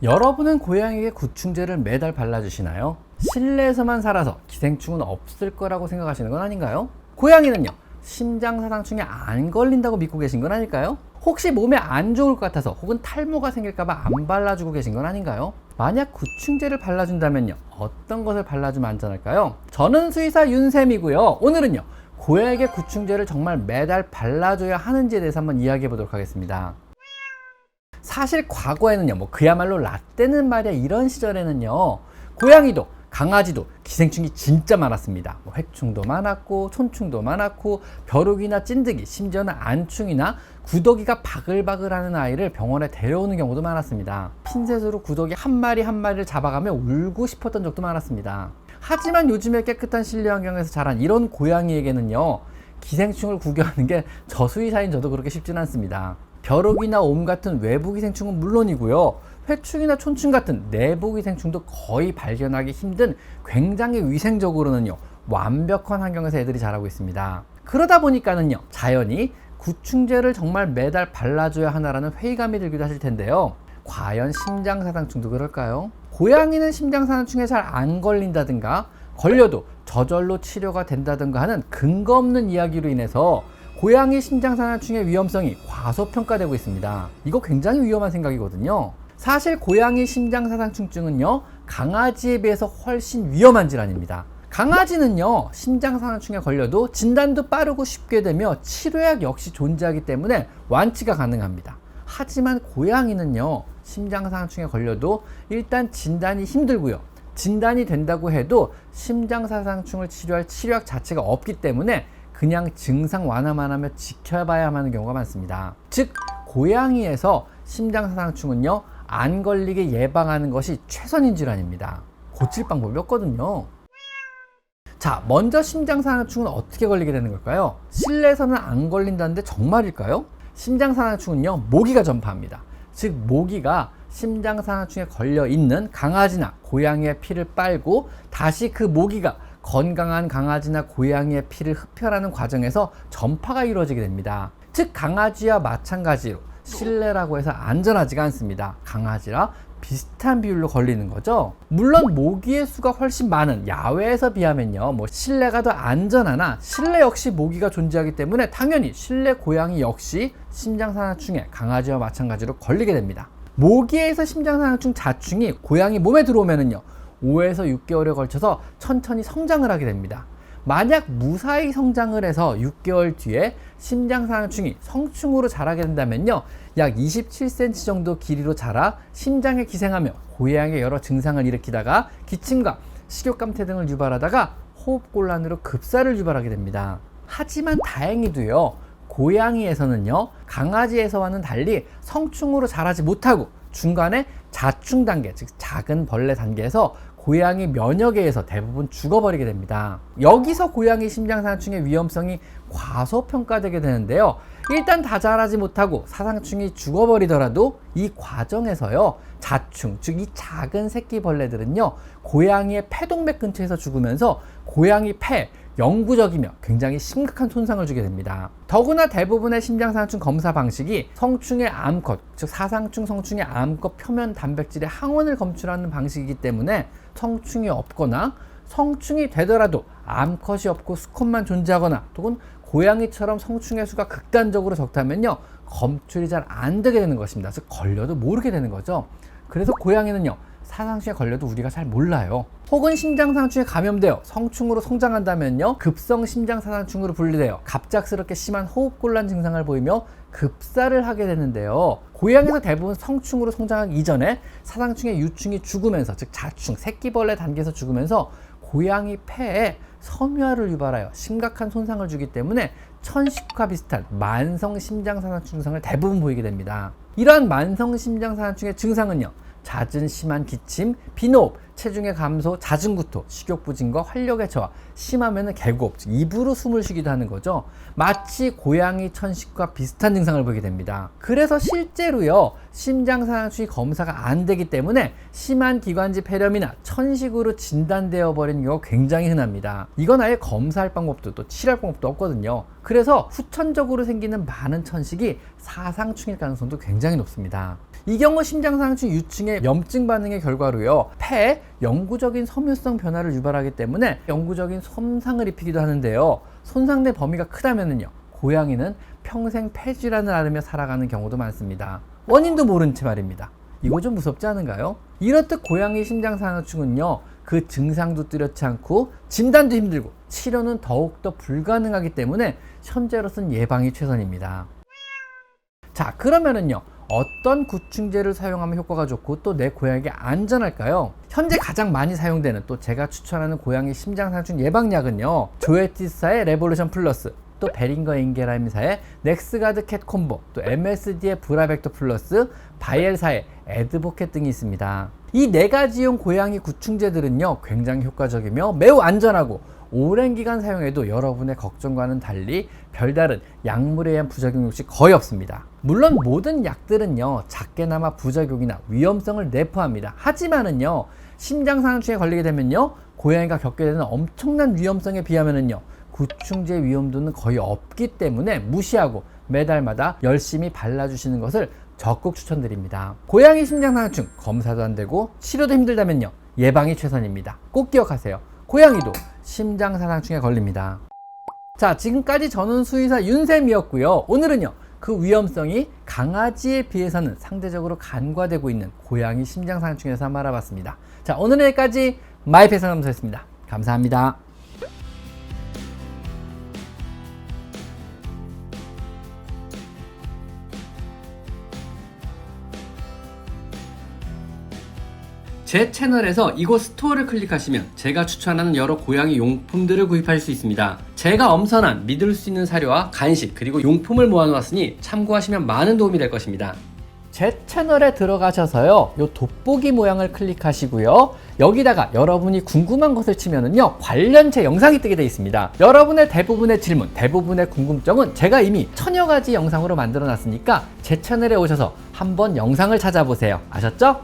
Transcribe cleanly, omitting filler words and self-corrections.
여러분은 고양이에게 구충제를 매달 발라주시나요? 실내에서만 살아서 기생충은 없을 거라고 생각하시는 건 아닌가요? 고양이는요, 심장사상충에 안 걸린다고 믿고 계신 건 아닐까요? 혹시 몸에 안 좋을 것 같아서 혹은 탈모가 생길까봐 안 발라주고 계신 건 아닌가요? 만약 구충제를 발라준다면요, 어떤 것을 발라주면 안전할까요? 저는 수의사 윤쌤이고요. 오늘은요, 고양이에게 구충제를 정말 매달 발라줘야 하는지에 대해서 한번 이야기해 보도록 하겠습니다. 사실 과거에는요, 그야말로 라떼는 말이야 이런 시절에는요, 고양이도 강아지도 기생충이 진짜 많았습니다. 해충도 많았고 촌충도 많았고 벼룩이나 찐득이, 심지어는 안충이나 구더기가 바글바글하는 아이를 병원에 데려오는 경우도 많았습니다. 핀셋으로 구더기 한 마리 한 마리를 잡아가며 울고 싶었던 적도 많았습니다. 하지만 요즘에 깨끗한 실내 환경에서 자란 이런 고양이에게는요, 기생충을 구겨하는 게 저수의사인 저도 그렇게 쉽진 않습니다. 벼룩이나 옴 같은 외부 기생충은 물론이고요, 회충이나 촌충 같은 내부 기생충도 거의 발견하기 힘든 굉장히 위생적으로는요, 완벽한 환경에서 애들이 자라고 있습니다. 그러다 보니까는요, 자연히 구충제를 정말 매달 발라줘야 하나라는 회의감이 들기도 하실 텐데요. 과연 심장사상충도 그럴까요? 고양이는 심장사상충에 잘 안 걸린다든가 걸려도 저절로 치료가 된다든가 하는 근거 없는 이야기로 인해서 고양이 심장사상충의 위험성이 과소평가되고 있습니다. 이거 굉장히 위험한 생각이거든요. 사실 고양이 심장사상충증은요, 강아지에 비해서 훨씬 위험한 질환입니다. 강아지는요, 심장사상충에 걸려도 진단도 빠르고 쉽게 되며 치료약 역시 존재하기 때문에 완치가 가능합니다. 하지만 고양이는요, 심장사상충에 걸려도 일단 진단이 힘들고요, 진단이 된다고 해도 심장사상충을 치료할 치료약 자체가 없기 때문에 그냥 증상 완화만 하며 지켜봐야만 하는 경우가 많습니다. 즉, 고양이에서 심장사상충은요, 안 걸리게 예방하는 것이 최선인 질환입니다. 고칠 방법이 없거든요. 자, 먼저 심장사상충은 어떻게 걸리게 되는 걸까요? 실내에서는 안 걸린다는데 정말일까요? 심장사상충은요, 모기가 전파합니다. 즉, 모기가 심장사상충에 걸려 있는 강아지나 고양이의 피를 빨고 다시 그 모기가 건강한 강아지나 고양이의 피를 흡혈하는 과정에서 전파가 이루어지게 됩니다. 즉, 강아지와 마찬가지로 실내라고 해서 안전하지가 않습니다. 강아지라 비슷한 비율로 걸리는 거죠. 물론 모기의 수가 훨씬 많은 야외에서 비하면요, 실내가 더 안전하나 실내 역시 모기가 존재하기 때문에 당연히 실내 고양이 역시 심장사상충에 강아지와 마찬가지로 걸리게 됩니다. 모기에서 심장사상충 자충이 고양이 몸에 들어오면은요, 5에서 6개월에 걸쳐서 천천히 성장을 하게 됩니다. 만약 무사히 성장을 해서 6개월 뒤에 심장사상충이 성충으로 자라게 된다면요, 약 27cm 정도 길이로 자라 심장에 기생하며 고양이의 여러 증상을 일으키다가 기침과 식욕감퇴 등을 유발하다가 호흡곤란으로 급사를 유발하게 됩니다. 하지만 다행히도요, 고양이에서는요, 강아지에서와는 달리 성충으로 자라지 못하고 중간에 자충 단계, 즉 작은 벌레 단계에서 고양이 면역에 의해서 대부분 죽어버리게 됩니다. 여기서 고양이 심장사상충의 위험성이 과소평가되게 되는데요, 일단 다 자라지 못하고 사상충이 죽어버리더라도 이 과정에서요, 자충, 즉 이 작은 새끼 벌레들은요, 고양이의 폐동맥 근처에서 죽으면서 고양이 폐, 영구적이며 굉장히 심각한 손상을 주게 됩니다. 더구나 대부분의 심장사상충 검사 방식이 성충의 암컷, 즉 사상충 성충의 암컷 표면 단백질의 항원을 검출하는 방식이기 때문에 성충이 없거나 성충이 되더라도 암컷이 없고 수컷만 존재하거나 혹은 고양이처럼 성충의 수가 극단적으로 적다면요, 검출이 잘 안 되게 되는 것입니다. 즉 걸려도 모르게 되는 거죠. 그래서 고양이는요, 사상충에 걸려도 우리가 잘 몰라요. 혹은 심장사상충에 감염되어 성충으로 성장한다면요, 급성 심장사상충으로 분류되어 갑작스럽게 심한 호흡곤란 증상을 보이며 급사를 하게 되는데요, 고양이에서 대부분 성충으로 성장하기 이전에 사상충의 유충이 죽으면서, 즉 자충, 새끼벌레 단계에서 죽으면서 고양이 폐에 섬유화를 유발하여 심각한 손상을 주기 때문에 천식과 비슷한 만성 심장사상충 증상을 대부분 보이게 됩니다. 이러한 만성 심장사상충의 증상은요, 잦은 심한 기침, 비노흡, 체중의 감소, 잦은 구토, 식욕부진과 활력의 저하, 심하면은 개고흡, 즉 입으로 숨을 쉬기도 하는 거죠. 마치 고양이 천식과 비슷한 증상을 보이게 됩니다. 그래서 실제로요, 심장사상충이 검사가 안 되기 때문에 심한 기관지 폐렴이나 천식으로 진단되어 버리는 경우가 굉장히 흔합니다. 이건 아예 검사할 방법도 또 치료할 방법도 없거든요. 그래서 후천적으로 생기는 많은 천식이 사상충일 가능성도 굉장히 높습니다. 이 경우 심장상충 유증의 염증 반응의 결과로요, 폐에 영구적인 섬유성 변화를 유발하기 때문에 영구적인 손상을 입히기도 하는데요, 손상된 범위가 크다면은요, 고양이는 평생 폐질환을 앓으며 살아가는 경우도 많습니다. 원인도 모른 채 말입니다. 이거 좀 무섭지 않은가요? 이렇듯 고양이 심장상충은요, 그 증상도 뚜렷지 않고 진단도 힘들고 치료는 더욱더 불가능하기 때문에 현재로선 예방이 최선입니다. 자, 그러면은요, 어떤 구충제를 사용하면 효과가 좋고 또 내 고양이에게 안전할까요? 현재 가장 많이 사용되는, 또 제가 추천하는 고양이 심장상충 예방약은요, 조에티스사의 레볼루션 플러스, 또 베링거 인게라임사의 넥스가드 캣 콤보, 또 MSD의 브라벡터 플러스, 바이엘사의 에드보켓 등이 있습니다. 이 4가지용 고양이 구충제들은요, 굉장히 효과적이며 매우 안전하고 오랜 기간 사용해도 여러분의 걱정과는 달리 별다른 약물에 의한 부작용 역시 거의 없습니다. 물론 모든 약들은요, 작게나마 부작용이나 위험성을 내포합니다. 하지만은요, 심장상충에 걸리게 되면요, 고양이가 겪게 되는 엄청난 위험성에 비하면은요, 구충제 위험도는 거의 없기 때문에 무시하고 매달마다 열심히 발라주시는 것을 적극 추천드립니다. 고양이 심장상충 검사도 안 되고 치료도 힘들다면요, 예방이 최선입니다. 꼭 기억하세요. 고양이도 심장상충에 걸립니다. 자, 지금까지 저는 수의사 윤쌤이었고요. 오늘은요, 그 위험성이 강아지에 비해서는 상대적으로 간과되고 있는 고양이 심장상충에서 한번 알아봤습니다. 자, 오늘은 여기까지 마이펫 상담소였습니다. 감사합니다. 제 채널에서 이곳 스토어를 클릭하시면 제가 추천하는 여러 고양이 용품들을 구입하실 수 있습니다. 제가 엄선한 믿을 수 있는 사료와 간식, 그리고 용품을 모아놓았으니 참고하시면 많은 도움이 될 것입니다. 제 채널에 들어가셔서요, 요 돋보기 모양을 클릭하시고요, 여기다가 여러분이 궁금한 것을 치면은요, 관련체 영상이 뜨게 되어 있습니다. 여러분의 대부분의 질문, 대부분의 궁금증은 제가 이미 1000여 가지 영상으로 만들어 놨으니까 제 채널에 오셔서 한번 영상을 찾아보세요. 아셨죠?